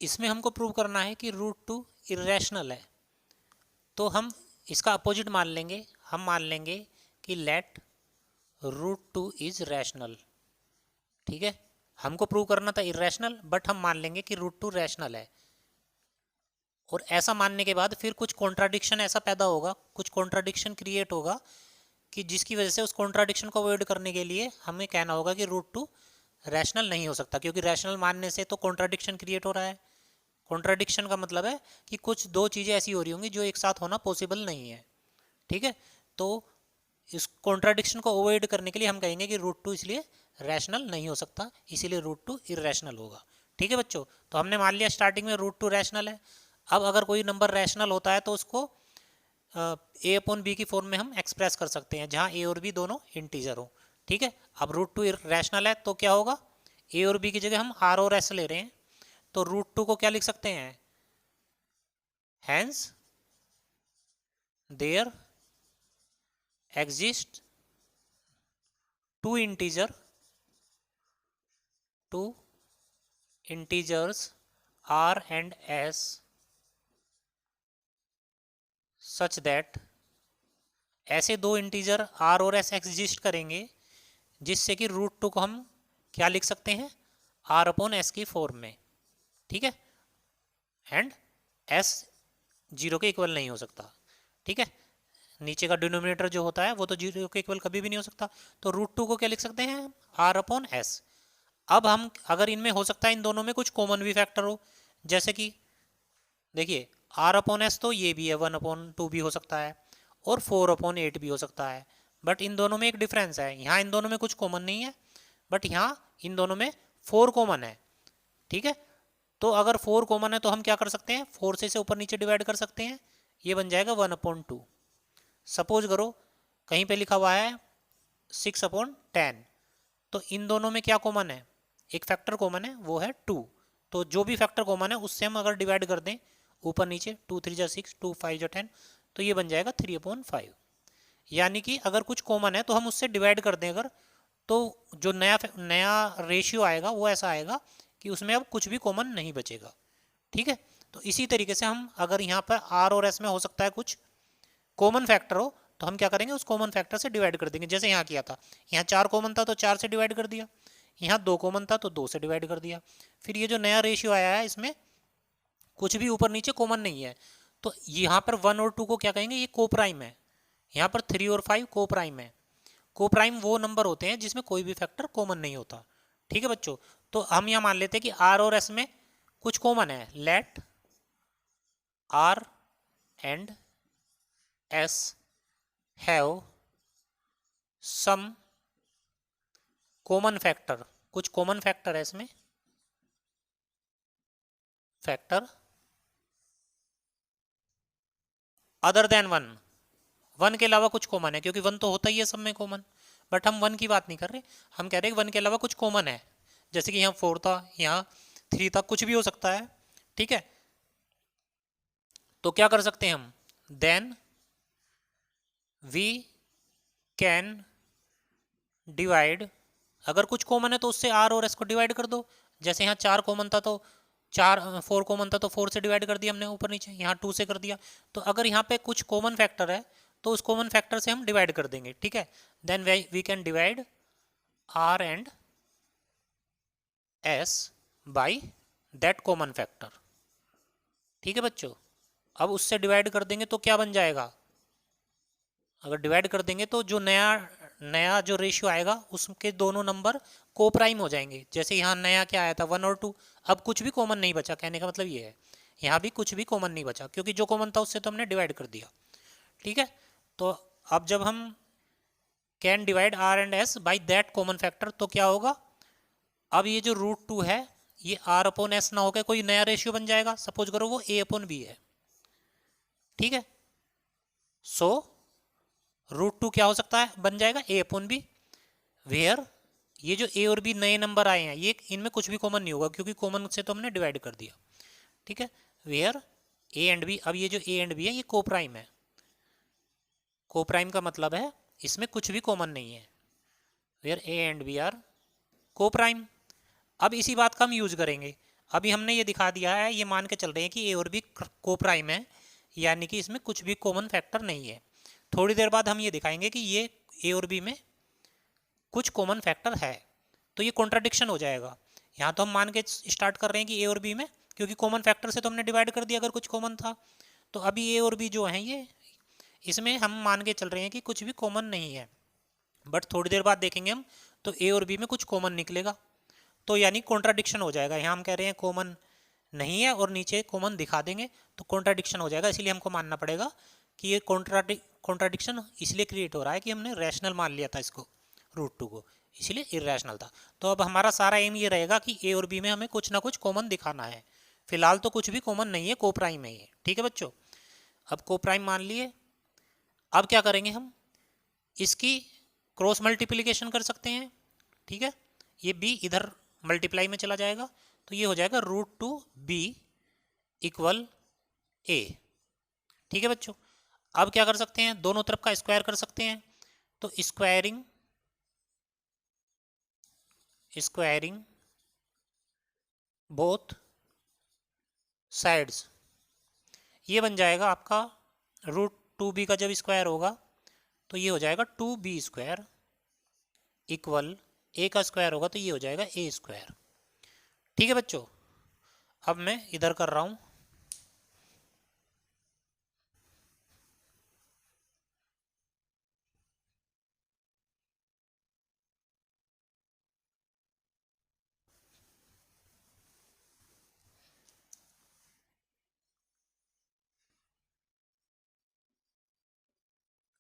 इसमें हमको प्रूव करना है कि रूट टू इरेशनल है, तो हम इसका अपोजिट मान लेंगे, हम मान लेंगे कि let root two is rational. ठीक है, हमको प्रूव करना था इरेशनल, बट हम मान लेंगे कि रूट टू रैशनल है। और ऐसा मानने के बाद फिर कुछ कॉन्ट्राडिक्शन ऐसा पैदा होगा, कुछ कॉन्ट्राडिक्शन क्रिएट होगा कि जिसकी वजह से उस कॉन्ट्राडिक्शन को अवॉइड करने के लिए हमें कहना होगा कि रूट टू रैशनल नहीं हो सकता, क्योंकि रैशनल मानने से तो कॉन्ट्राडिक्शन क्रिएट हो रहा है। कॉन्ट्राडिक्शन का मतलब है कि कुछ दो चीज़ें ऐसी हो रही होंगी जो एक साथ होना पॉसिबल नहीं है। ठीक है, तो इस कॉन्ट्राडिक्शन को अवॉइड करने के लिए हम कहेंगे कि रूट टू इसलिए रैशनल नहीं हो सकता, इसीलिए रूट टू इरेशनल होगा। ठीक है बच्चों, तो हमने मान लिया स्टार्टिंग में रूट टू रैशनल है। अब अगर कोई नंबर रैशनल होता है तो उसको ए अपॉन बी की फॉर्म में हम एक्सप्रेस कर सकते हैं, जहां ए और बी दोनों इंटीजर हो। ठीक है, अब रूट टू रैशनल है तो क्या होगा, ए और बी की जगह हम आर और एस ले रहे हैं, तो रूट टू को क्या लिख सकते हैं, hence there exist two integers r and s such that, ऐसे दो इंटीजर आर और एस एग्जिस्ट करेंगे जिससे कि रूट टू को हम क्या लिख सकते हैं, आर अपॉन एस की फॉर्म में। ठीक है, एंड एस जीरो के इक्वल नहीं हो सकता। ठीक है, नीचे का डिनोमिनेटर जो होता है वो तो जीरो के इक्वल कभी भी नहीं हो सकता, तो रूट टू को क्या लिख सकते हैं, आर अपॉन एस। अब हम अगर इनमें हो सकता है इन दोनों में कुछ कॉमन भी फैक्टर हो, जैसे कि देखिए आर अपॉन एस तो ये भी है, 1/2 भी हो सकता है और 4/8 भी हो सकता है, बट इन दोनों में एक डिफरेंस है, यहाँ इन दोनों में कुछ कॉमन नहीं है, बट यहाँ इन दोनों में 4 कॉमन है। ठीक है, तो अगर 4 कॉमन है तो हम क्या कर सकते हैं, 4 से ऊपर नीचे डिवाइड कर सकते हैं, ये बन जाएगा 1/2। सपोज करो कहीं पे लिखा हुआ है 6/10, तो इन दोनों में क्या कॉमन है, एक फैक्टर कॉमन है, वो है 2। तो जो भी फैक्टर कॉमन है उससे हम अगर डिवाइड कर दें ऊपर नीचे, 2 3 जा 6, 2 5 जा 10, तो ये बन जाएगा 3/5। यानी कि अगर कुछ कॉमन है तो हम उससे डिवाइड कर दें अगर, तो जो नया नया रेशियो आएगा वो ऐसा आएगा कि उसमें अब कुछ भी कॉमन नहीं बचेगा। ठीक है, तो इसी तरीके से हम अगर यहाँ पर आर और एस में हो सकता है कुछ कॉमन फैक्टर हो, तो हम क्या करेंगे, उस कॉमन फैक्टर से डिवाइड कर देंगे, जैसे यहाँ किया था, यहाँ 4 कॉमन था तो 4 से डिवाइड कर दिया, यहाँ 2 कॉमन था तो 2 से डिवाइड कर दिया। फिर ये जो नया रेशियो आया है इसमें कुछ भी ऊपर नीचे कॉमन नहीं है, तो यहाँ पर 1 और 2 को क्या कहेंगे, ये को प्राइम है। यहाँ पर 3 और 5 को प्राइम है। को प्राइम वो नंबर होते हैं जिसमें कोई भी फैक्टर कॉमन नहीं होता। ठीक है बच्चों, तो हम यहाँ मान लेते हैं कि आर और एस में कुछ कॉमन है, let r and s have some common factor, कुछ कॉमन फैक्टर है इसमें, फैक्टर अदर देन 1, 1 के अलावा कुछ कॉमन है, क्योंकि 1 तो होता ही है सब में कॉमन, बट हम 1 की बात नहीं कर रहे, हम कह रहे हैं 1 के अलावा कुछ कॉमन है, जैसे कि यहाँ 4 था, यहाँ 3 था, कुछ भी हो सकता है। ठीक है, तो क्या कर सकते हैं हम, देन वी कैन डिवाइड, अगर कुछ कॉमन है तो उससे आर और एस को डिवाइड कर दो, जैसे यहाँ 4 कॉमन था तो 4 कॉमन था तो 4 से डिवाइड कर दिया हमने ऊपर नीचे, यहाँ 2 से कर दिया। तो अगर यहाँ पे कुछ कॉमन फैक्टर है तो उस कॉमन फैक्टर से हम डिवाइड कर देंगे। ठीक है, then we can divide r and s by that common factor. ठीक है बच्चों, अब उससे डिवाइड कर देंगे तो क्या बन जाएगा, अगर डिवाइड कर देंगे तो जो नया नया जो रेशियो आएगा उसके दोनों नंबर को प्राइम हो जाएंगे, जैसे यहाँ नया क्या आया था 1 और 2, अब कुछ भी कॉमन नहीं बचा, कहने का मतलब ये है यहाँ भी कुछ भी कॉमन नहीं बचा, क्योंकि जो कॉमन था उससे तो हमने डिवाइड कर दिया। ठीक है, तो अब जब हम can divide r and s by that common factor तो क्या होगा, अब ये जो रूट 2 है ये आर अपॉन एस ना होकर कोई नया रेशियो बन जाएगा, सपोज करो वो ए अपॉन बी है। ठीक है, सो रूट 2 क्या हो सकता है, बन जाएगा ए अपॉन बी, वेयर ये जो ए और बी नए नंबर आए हैं ये इनमें कुछ भी कॉमन नहीं होगा, क्योंकि कॉमन से तो हमने डिवाइड कर दिया। ठीक है, वेयर ए एंड बी, अब ये जो ए एंड बी है ये को प्राइम है, को प्राइम का मतलब है इसमें कुछ भी कॉमन नहीं है, where a and b are coprime. अब इसी बात का हम यूज करेंगे, अभी हमने ये दिखा दिया है, ये मान के चल रहे हैं कि ए और बी को प्राइम है, यानी कि इसमें कुछ भी कॉमन फैक्टर नहीं है। थोड़ी देर बाद हम ये दिखाएंगे कि ये ए और बी में कुछ कॉमन फैक्टर है, तो ये कॉन्ट्राडिक्शन हो जाएगा। यहाँ तो हम मान के स्टार्ट कर रहे हैं कि ए और बी में, क्योंकि कॉमन फैक्टर से तो हमने डिवाइड कर दिया अगर कुछ कॉमन था। तो अभी ए और बी जो हैं ये, इसमें हम मान के चल रहे हैं कि कुछ भी कॉमन नहीं है, बट थोड़ी देर बाद देखेंगे हम तो ए और बी में कुछ कॉमन निकलेगा, तो यानी कॉन्ट्राडिक्शन हो जाएगा। यहाँ हम कह रहे हैं कॉमन नहीं है और नीचे कॉमन दिखा देंगे तो कॉन्ट्राडिक्शन हो जाएगा, इसलिए हमको मानना पड़ेगा कि ये कॉन्ट्राडिक्शन इसलिए क्रिएट हो रहा है कि हमने रैशनल मान लिया था इसको, रूट टू को, इसलिए इरेशनल था। तो अब हमारा सारा एम ये रहेगा कि ए और बी में हमें कुछ ना कुछ कॉमन दिखाना है। फिलहाल तो कुछ भी कॉमन नहीं है, को प्राइम है ये, ठीक है बच्चों। अब को प्राइम मान लिए, अब क्या करेंगे हम, इसकी क्रॉस मल्टीप्लिकेशन कर सकते हैं, ठीक है। ये बी इधर मल्टीप्लाई में चला जाएगा, तो ये हो जाएगा रूट टू बी इक्वल ए, ठीक है बच्चों। अब क्या कर सकते हैं, दोनों तरफ का स्क्वायर कर सकते हैं, तो स्क्वायरिंग बोथ साइड्स, ये बन जाएगा आपका रूट टू बी का जब स्क्वायर होगा तो ये हो जाएगा टू बी स्क्वायर इक्वल ए का स्क्वायर होगा तो ये हो जाएगा ए स्क्वायर, ठीक है बच्चों। अब मैं इधर कर रहा हूँ,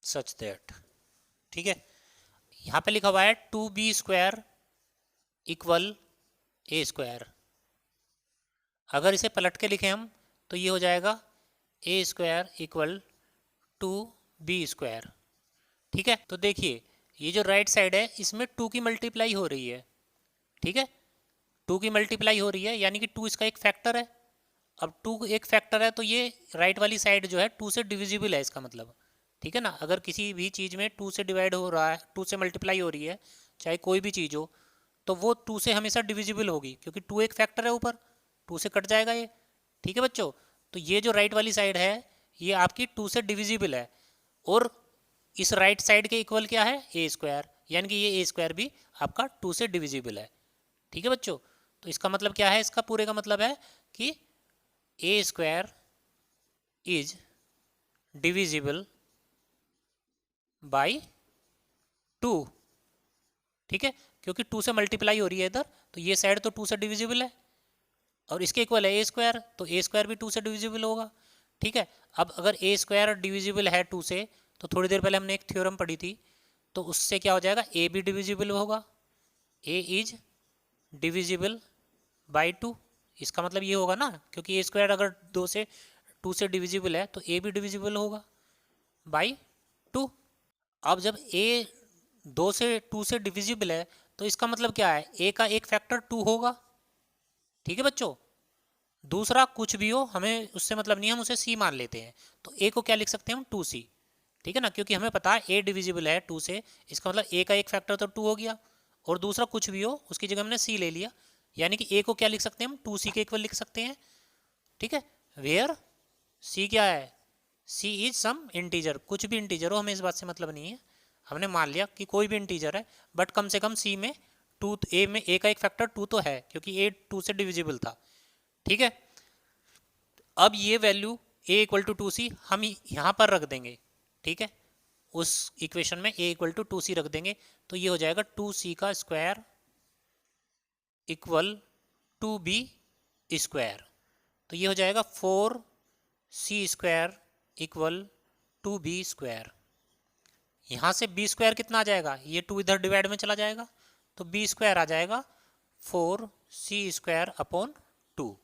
सच दैट, ठीक है। यहाँ पे लिखा हुआ है two B square equal a square, अगर इसे पलट के लिखें हम तो ये हो जाएगा A square equal to B square, ठीक है। तो देखिए ये जो राइट साइड है इसमें टू की मल्टीप्लाई हो रही है, ठीक है, टू की मल्टीप्लाई हो रही है यानी कि टू इसका एक फैक्टर है। अब टू एक फैक्टर है तो ये राइट वाली साइड जो है टू से डिविजिबल है, इसका मतलब, ठीक है ना। अगर किसी भी चीज़ में टू से डिवाइड हो रहा है, टू से मल्टीप्लाई हो रही है, चाहे कोई भी चीज़ हो, तो वो टू से हमेशा डिविजिबल होगी, क्योंकि टू एक फैक्टर है ऊपर, टू से कट जाएगा ये, ठीक है बच्चों। तो ये जो राइट वाली साइड है ये आपकी टू से डिविजिबल है, और इस राइट साइड के इक्वल क्या है, ए स्क्वायर, यानी कि ये ए स्क्वायर भी आपका टू से डिविजिबल है, ठीक है बच्चों। तो इसका मतलब क्या है, इसका पूरे का मतलब है कि A square is divisible by two, ठीक है, क्योंकि टू से मल्टीप्लाई हो रही है इधर, तो ये साइड तो टू से डिविजिबल है और इसके इक्वल है ए स्क्वायर, तो ए स्क्वायर भी टू से डिविजिबल होगा, ठीक है। अब अगर ए स्क्वायर डिविजिबल है टू से, तो थोड़ी देर पहले हमने एक थ्योरम पढ़ी थी, तो उससे क्या हो जाएगा, ए भी डिविजिबल होगा, ए इज डिविजिबल बाई टू, इसका मतलब ये होगा ना, क्योंकि ए स्क्वायर अगर दो से टू से डिविजिबल है तो ए भी डिविजिबल होगा बाई टू। अब जब ए दो से टू से डिविजिबल है तो इसका मतलब क्या है, ए का एक फैक्टर टू होगा, ठीक है बच्चों। दूसरा कुछ भी हो हमें उससे मतलब नहीं, हम उसे सी मान लेते हैं, तो ए को क्या लिख सकते हैं हम, टू सी, ठीक है ना, क्योंकि हमें पता है ए डिविजिबल है टू से, इसका मतलब ए का एक फैक्टर तो टू हो गया, और दूसरा कुछ भी हो उसकी जगह हमने सी ले लिया, यानी कि ए को क्या लिख सकते हैं हम, टू सी के इक्वल लिख सकते हैं, ठीक है। वेयर सी क्या है, सी इज सम इंटीजर, कुछ भी इंटीजर हो हमें इस बात से मतलब नहीं है, हमने मान लिया कि कोई भी इंटीजर है, बट कम से कम सी में टू, ए में ए का एक फैक्टर टू तो है, क्योंकि ए टू से डिविजिबल था, ठीक है। अब ये value A equal to two C हम यहाँ पर रख देंगे, ठीक है, उस इक्वेशन में a equal to two c रख देंगे, तो ये हो जाएगा टू सी का square equal to B square, तो ये हो जाएगा four c square equal to B square. यहाँ से बी स्क्वायर कितना आ जाएगा, ये टू इधर डिवाइड में चला जाएगा, तो बी स्क्वायर आ जाएगा four c square upon two,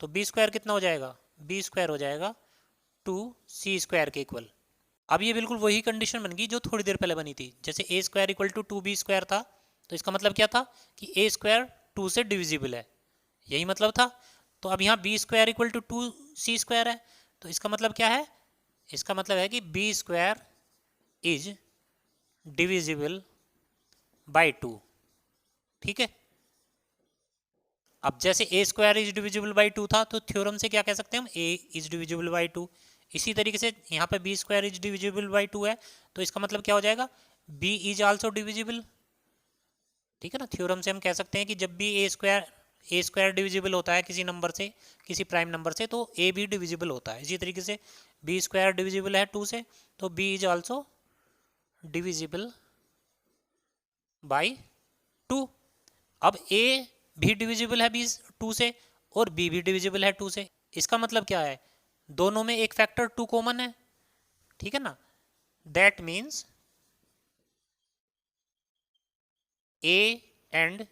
तो बी स्क्वायर कितना हो जाएगा, बी स्क्वायर हो जाएगा टू सी स्क्वायर के इक्वल। अब ये बिल्कुल वही कंडीशन बन गई जो थोड़ी देर पहले बनी थी, जैसे ए square equal to two B square था, तो इसका मतलब क्या था कि ए स्क्वायर टू से डिविजिबल है, यही मतलब था। तो अब यहाँ B square equal to two C square है, तो इसका मतलब क्या है, इसका मतलब है कि b square is divisible by two, ठीक है। अब जैसे ए स्क्वायर इज डिविजिबल बाई 2 था, तो थ्योरम से क्या कह सकते हैं हम, ए इज डिविजिबल बाई 2। इसी तरीके से यहाँ पे b square is divisible by 2 है, तो इसका मतलब क्या हो जाएगा, बी इज आल्सो डिविजिबल। ठीक है ना, थ्योरम से हम कह सकते हैं कि जब भी ए स्क्वायर डिविजिबल होता है किसी नंबर से, किसी प्राइम नंबर से, तो ए भी डिविजिबल होता है। इसी तरीके से बी स्क्वायर डिविजिबल है 2 से, तो b is also divisible by 2। अब ए भी डिविजिबल है बी 2 से, और बी भी डिविजिबल है 2 से। इसका मतलब क्या है, दोनों में एक फैक्टर 2 कॉमन है। ठीक है ना, that means a and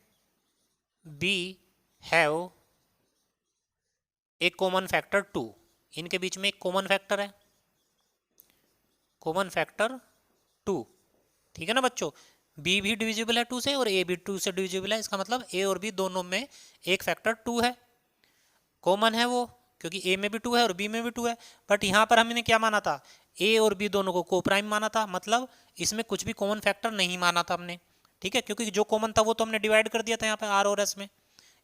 b have a common factor 2। इनके बीच में एक कॉमन फैक्टर है, कॉमन फैक्टर 2। ठीक है ना बच्चों, बी भी डिविजिबल है 2 से और ए भी 2 से डिविजिबल है। इसका मतलब ए और बी दोनों में एक फैक्टर 2 है, कॉमन है वो, क्योंकि ए में भी 2 है और बी में भी 2 है। बट यहाँ पर हमने क्या माना था, ए और बी दोनों को कोप्राइम माना था, मतलब इसमें कुछ भी कॉमन फैक्टर नहीं माना था हमने। ठीक है, क्योंकि जो कॉमन था वो तो हमने डिवाइड कर दिया था यहाँ पे आर और एस में।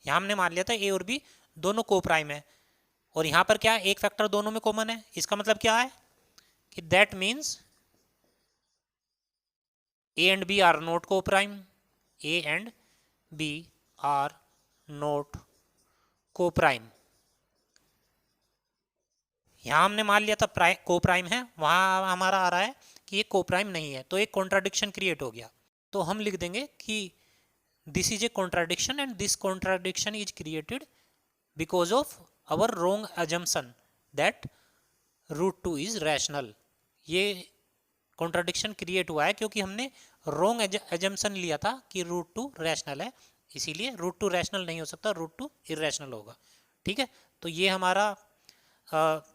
यहाँ हमने मान लिया था ए और बी दोनों कोप्राइम है, और यहाँ पर क्या है, एक फैक्टर दोनों में कॉमन है। इसका मतलब क्या है कि that means a and b are not coprime, a and b are not coprime. यहाँ हमने मान लिया था कोप्राइम है, वहाँ हमारा आ रहा है कि ये कोप्राइम नहीं है, तो एक कॉन्ट्राडिक्शन क्रिएट हो गया। तो हम लिख देंगे कि this is a contradiction and this contradiction is created because of our wrong assumption that √2 is rational. ये कॉन्ट्राडिक्शन क्रिएट हुआ है क्योंकि हमने रॉन्ग एजम्पशन लिया था कि √2 रैशनल है, इसीलिए √2 रैशनल नहीं हो सकता, √2 इरेशनल होगा। ठीक है, तो ये हमारा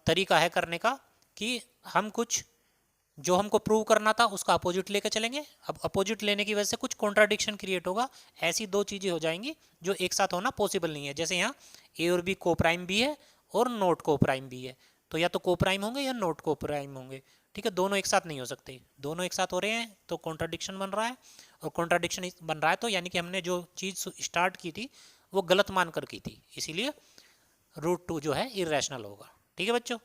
तरीका है करने का कि हम कुछ जो हमको प्रूव करना था उसका अपोजिट लेके चलेंगे। अब अपोजिट लेने की वजह से कुछ कॉन्ट्राडिक्शन क्रिएट होगा, ऐसी दो चीज़ें हो जाएंगी जो एक साथ होना पॉसिबल नहीं है। जैसे यहाँ ए और बी कोप्राइम भी है और नॉट कोप्राइम भी है, तो या तो कोप्राइम होंगे या नॉट कोप्राइम होंगे। ठीक है, दोनों एक साथ नहीं हो सकते, दोनों एक साथ हो रहे हैं तो कॉन्ट्राडिक्शन बन रहा है, और कॉन्ट्राडिक्शन बन रहा है तो यानी कि हमने जो चीज़ स्टार्ट की थी वो गलत मान कर की थी, इसीलिए √2 जो है इरेशनल होगा। ठीक है बच्चों।